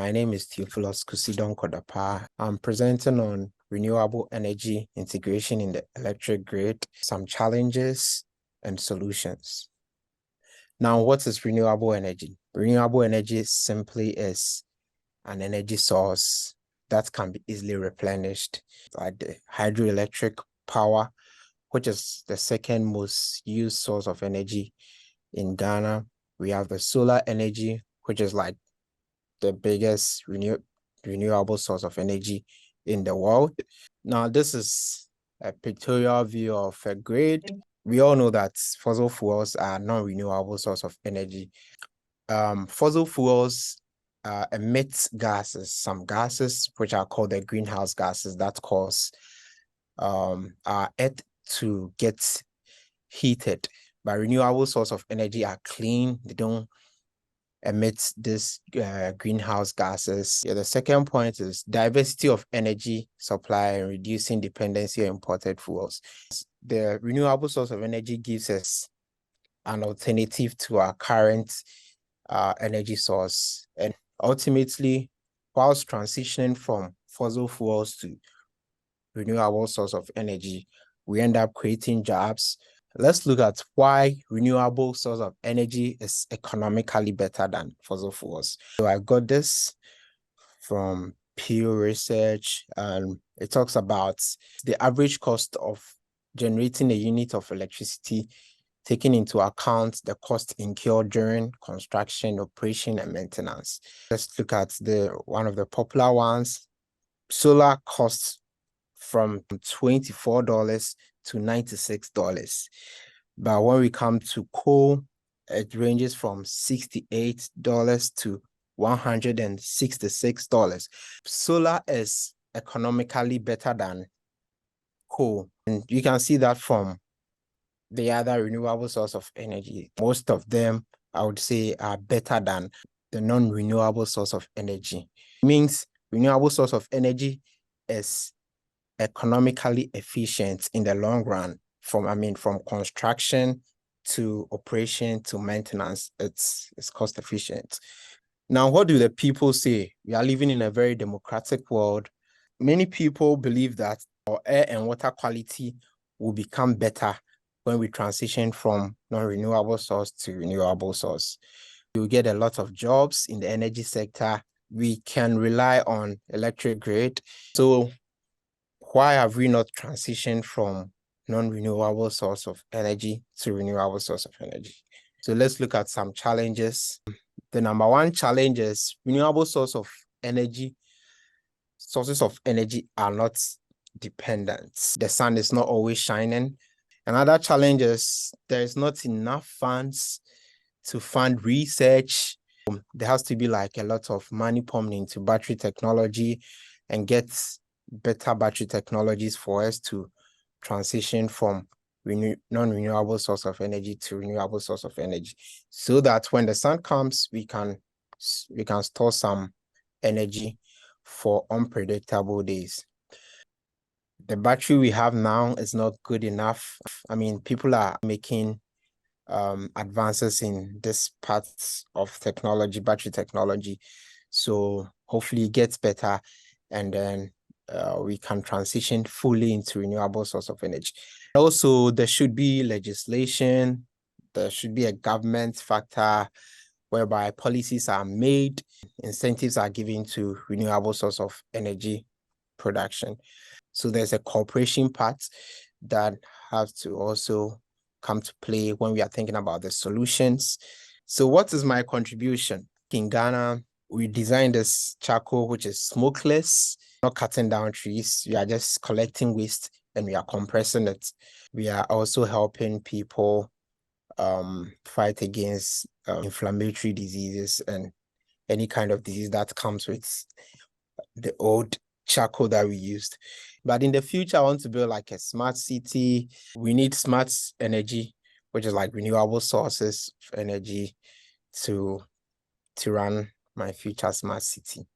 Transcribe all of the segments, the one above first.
My name is Theophilus Kusidon Kodapa. I'm presenting on renewable energy integration in the electric grid, some challenges and solutions. Now, what is renewable energy? Renewable energy simply is an energy source that can be easily replenished, like the hydroelectric power, which is the second most used source of energy in Ghana. We have the solar energy, which is like the biggest renewable source of energy in the world. Now, this is a pictorial view of a grid. We all know that fossil fuels are non-renewable source of energy. Fossil fuels emit gases, some gases which are called the greenhouse gases that cause our earth to get heated. But renewable source of energy are clean. They don't emit this greenhouse gases. The second point is diversity of energy supply and reducing dependency on imported fuels. The renewable source of energy gives us an alternative to our current energy source. And ultimately, whilst transitioning from fossil fuels to renewable source of energy, we end up creating jobs. Let's look at why renewable source of energy is economically better than fossil fuels. So I got this from Pew Research, and it talks about the average cost of generating a unit of electricity, taking into account the cost incurred during construction, operation, and maintenance. Let's look at one of the popular ones. Solar costs from $24 to $96. But when we come to coal, it ranges from $68 to $166. Solar is economically better than coal. And you can see that from the other renewable source of energy. Most of them, I would say, are better than the non-renewable source of energy. It means renewable source of energy is economically efficient in the long run. From construction to operation to maintenance, it's cost efficient. Now, what do the people say? We are living in a very democratic world. Many people believe that our air and water quality will become better when we transition from non-renewable source to renewable source. We will get a lot of jobs in the energy sector. We can rely on electric grid. So why have we not transitioned from non-renewable source of energy to renewable source of energy? So let's look at some challenges. The number one challenge is renewable sources of energy are not dependent. The sun is not always shining. Another challenge is there is not enough funds to fund research. There has to be like a lot of money pumped into battery technology and get better battery technologies for us to transition from non-renewable source of energy to renewable source of energy, so that when the sun comes, we can store some energy for unpredictable days. The battery we have now is not good enough. People are making advances in this part of technology, battery technology. So hopefully it gets better, and then we can transition fully into renewable source of energy. Also, there should be legislation. There should be a government factor whereby policies are made, incentives are given to renewable source of energy production. So there's a cooperation part that has to also come to play when we are thinking about the solutions. So what is my contribution? In Ghana, we designed this charcoal, which is smokeless, not cutting down trees. We are just collecting waste and we are compressing it. We are also helping people fight against inflammatory diseases and any kind of disease that comes with the old charcoal that we used. But in the future, I want to build like a smart city. We need smart energy, which is like renewable sources of energy to run my future smart city.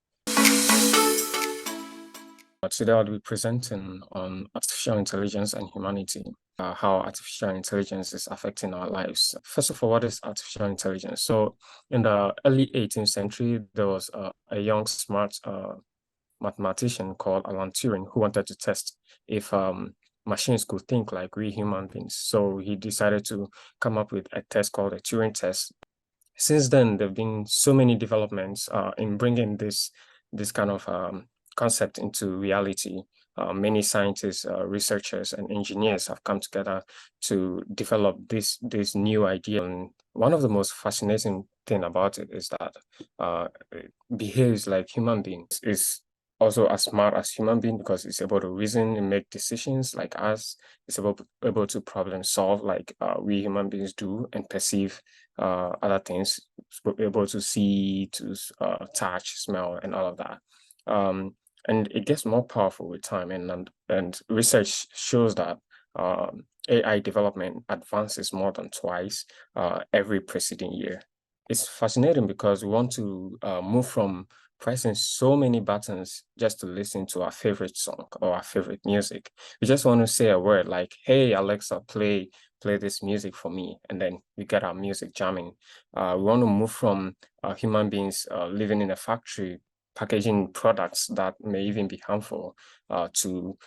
Today I'll be presenting on artificial intelligence and humanity. how artificial intelligence is affecting our lives. First of all, what is artificial intelligence? So in the early 18th century, there was a young, smart mathematician called Alan Turing who wanted to test if machines could think like we human beings. So he decided to come up with a test called a Turing test. Since then, there have been so many developments in bringing this kind of concept into reality. Many scientists, researchers, and engineers have come together to develop this new idea. And one of the most fascinating thing about it is that it behaves like human beings. Is also as smart as human being because it's able to reason and make decisions like us. It's able to problem solve like we human beings do and perceive other things, able to see, to touch, smell, and all of that. And it gets more powerful with time, and research shows that AI development advances more than twice every preceding year. It's fascinating because we want to move from pressing so many buttons just to listen to our favorite song or our favorite music. We just want to say a word like, "Hey Alexa, play this music for me," and then we get our music jamming. We want to move from human beings living in a factory packaging products that may even be harmful to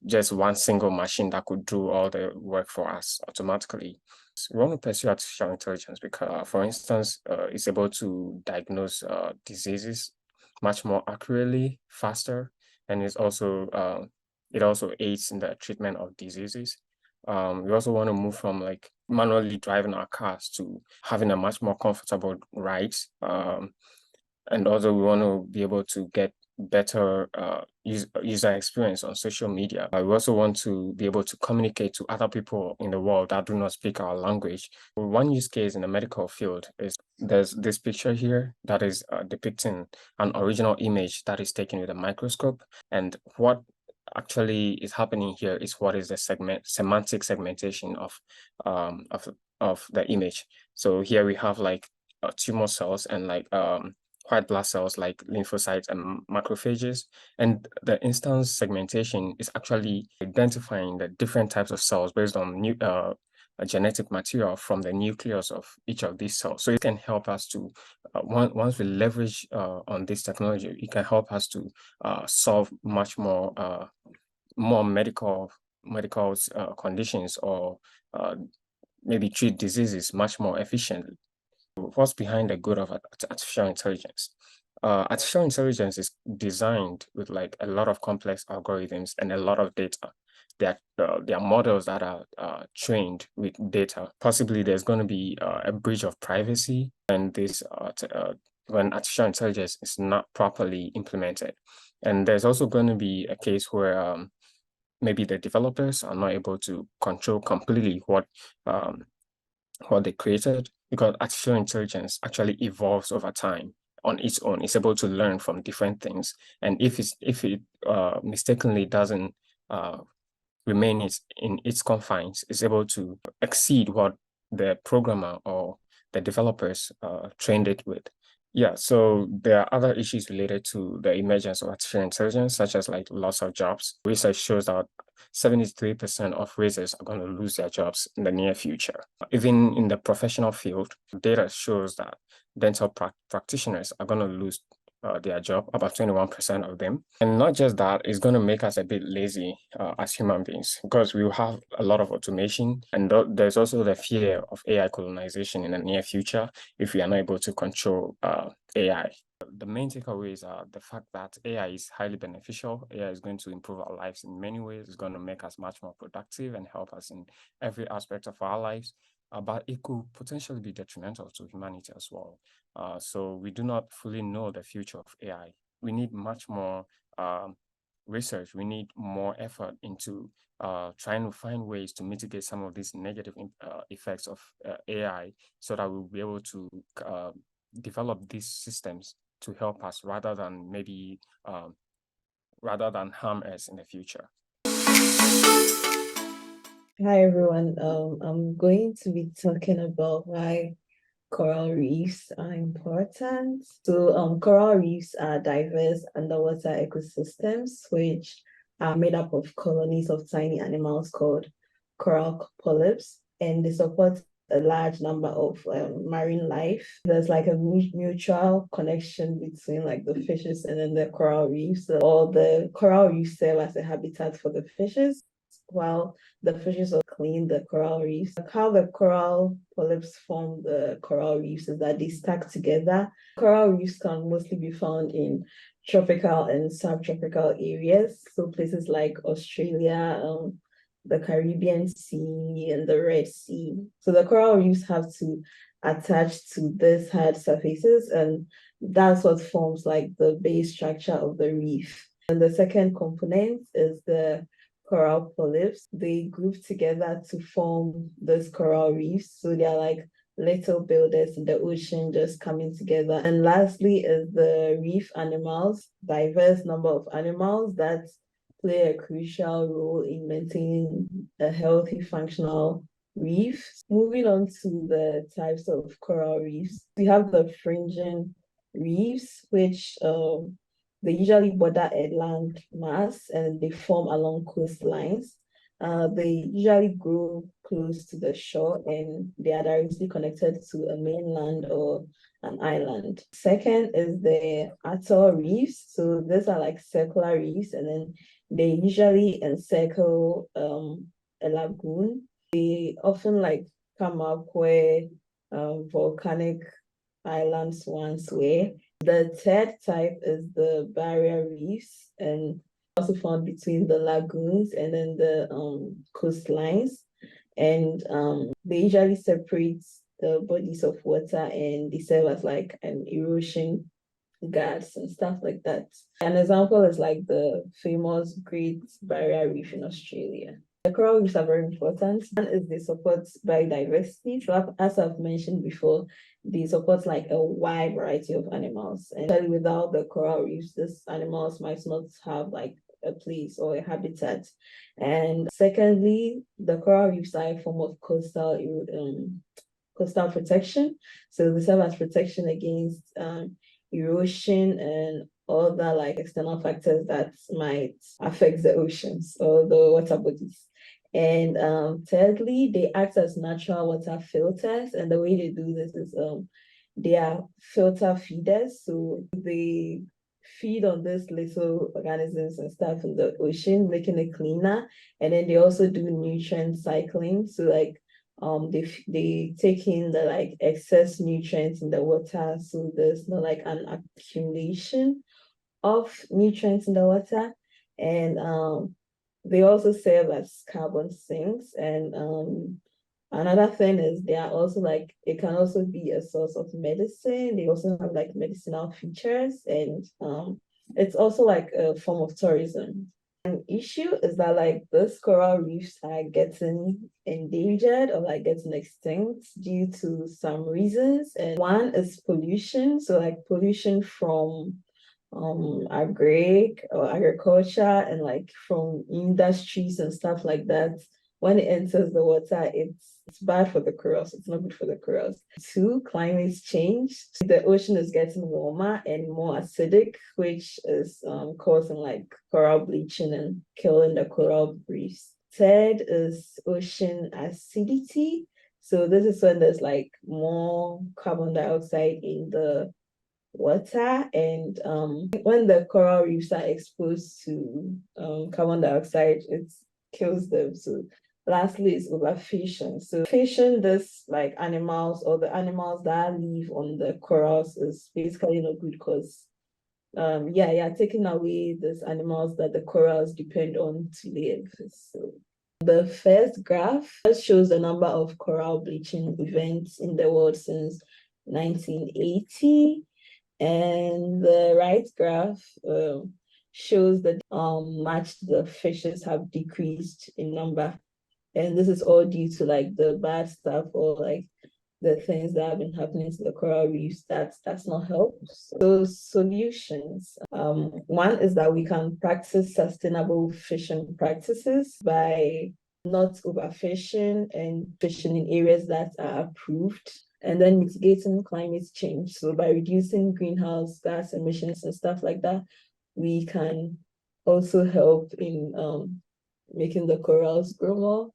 just one single machine that could do all the work for us automatically. We want to pursue artificial intelligence because, for instance, it's able to diagnose diseases much more accurately, faster, and it also aids in the treatment of diseases. We also want to move from like manually driving our cars to having a much more comfortable ride. And also we want to be able to get better user experience on social media. We also want to be able to communicate to other people in the world that do not speak our language. One use case in the medical field is there's this picture here that is depicting an original image that is taken with a microscope. And what actually is happening here is what is the semantic segmentation of the image. So here we have like tumor cells and like white blood cells like lymphocytes and macrophages. And the instance segmentation is actually identifying the different types of cells based on genetic material from the nucleus of each of these cells. So it can help us to, once we leverage on this technology, it can help us to solve much more medical conditions or maybe treat diseases much more efficiently. What's behind the good of artificial intelligence? Artificial intelligence is designed with like a lot of complex algorithms and a lot of data. There are models that are trained with data. Possibly there's going to be a breach of privacy and this when artificial intelligence is not properly implemented. And there's also going to be a case where maybe the developers are not able to control completely what they created, because artificial intelligence actually evolves over time on its own. It's able to learn from different things, and if it mistakenly doesn't remain in its confines, it's able to exceed what the programmer or the developers trained it with. Yeah, so there are other issues related to the emergence of artificial intelligence, such as like loss of jobs. Research shows that 73% of raisers are going to lose their jobs in the near future. Even in the professional field, data shows that dental practitioners are going to lose their job, about 21% of them. And not just that, it's going to make us a bit lazy as human beings, because we will have a lot of automation. And there's also the fear of AI colonization in the near future if we are not able to control AI. The main takeaways are the fact that AI is highly beneficial. AI is going to improve our lives in many ways. It's going to make us much more productive and help us in every aspect of our lives. But it could potentially be detrimental to humanity as well. So we do not fully know the future of AI. We need much more research. We need more effort into trying to find ways to mitigate some of these negative effects of AI, so that we'll be able to develop these systems to help us rather than harm us in the future. Hi everyone. I'm going to be talking about why coral reefs are important. So coral reefs are diverse underwater ecosystems which are made up of colonies of tiny animals called coral polyps, and they support a large number of marine life. There's like a mutual connection between like the fishes and then the coral reefs. Or the coral reefs serve as a habitat for the fishes, while the fishes will clean the coral reefs. How the coral polyps form the coral reefs is that they stack together. Coral reefs can mostly be found in tropical and subtropical areas, so places like Australia, the Caribbean Sea, and the Red Sea. So the coral reefs have to attach to these hard surfaces, and that's what forms like the base structure of the reef. And the second component is the coral polyps. They group together to form those coral reefs. So they're like little builders in the ocean just coming together. And lastly is the reef animals, diverse number of animals that play a crucial role in maintaining a healthy, functional reef. Moving on to the types of coral reefs, we have the fringing reefs, which they usually border a land mass and they form along coastlines. They usually grow close to the shore and they are directly connected to a mainland or an island. Second is the atoll reefs. So these are like circular reefs, and then they usually encircle a lagoon. They often like come up where volcanic islands once were. The third type is the barrier reefs, and also found between the lagoons and then the coastlines. And they usually separate the bodies of water and they serve as like an erosion guards and stuff like that. An example is like the famous Great Barrier Reef in Australia. The coral reefs are very important. One is they support biodiversity. So as I've mentioned before, they support like a wide variety of animals. And without the coral reefs, these animals might not have like a place or a habitat. And secondly, the coral reefs are a form of coastal protection. So they serve as protection against erosion and other like external factors that might affect the oceans or the water bodies. And thirdly, they act as natural water filters. And the way they do this is they are filter feeders. So they feed on these little organisms and stuff in the ocean, making it cleaner. And then they also do nutrient cycling. So like they take in the like excess nutrients in the water, so there's not like an accumulation of nutrients in the water. And they also serve as carbon sinks. And another thing is they are also like, it can also be a source of medicine. They also have like medicinal features, and it's also like a form of tourism. An issue is that like those coral reefs are getting endangered or like getting extinct due to some reasons. And one is pollution. So like pollution from agriculture and like from industries and stuff like that. When it enters the water, it's bad for the corals. It's not good for the corals. Two, climate change. The ocean is getting warmer and more acidic, which is causing like coral bleaching and killing the coral reefs. Third is ocean acidity. So this is when there's like more carbon dioxide in the water, and when the coral reefs are exposed to carbon dioxide, it kills them. So lastly is overfishing. So fishing this like animals or the animals that live on the corals is basically not good because you're taking away these animals that the corals depend on to live. So the first graph shows the number of coral bleaching events in the world since 1980. And the right graph shows that much the fishes have decreased in number. And this is all due to like the bad stuff or like the things that have been happening to the coral reefs that's not helped. So solutions. One is that we can practice sustainable fishing practices by not overfishing and fishing in areas that are approved, and then mitigating climate change. So by reducing greenhouse gas emissions and stuff like that, we can also help in making the corals grow more.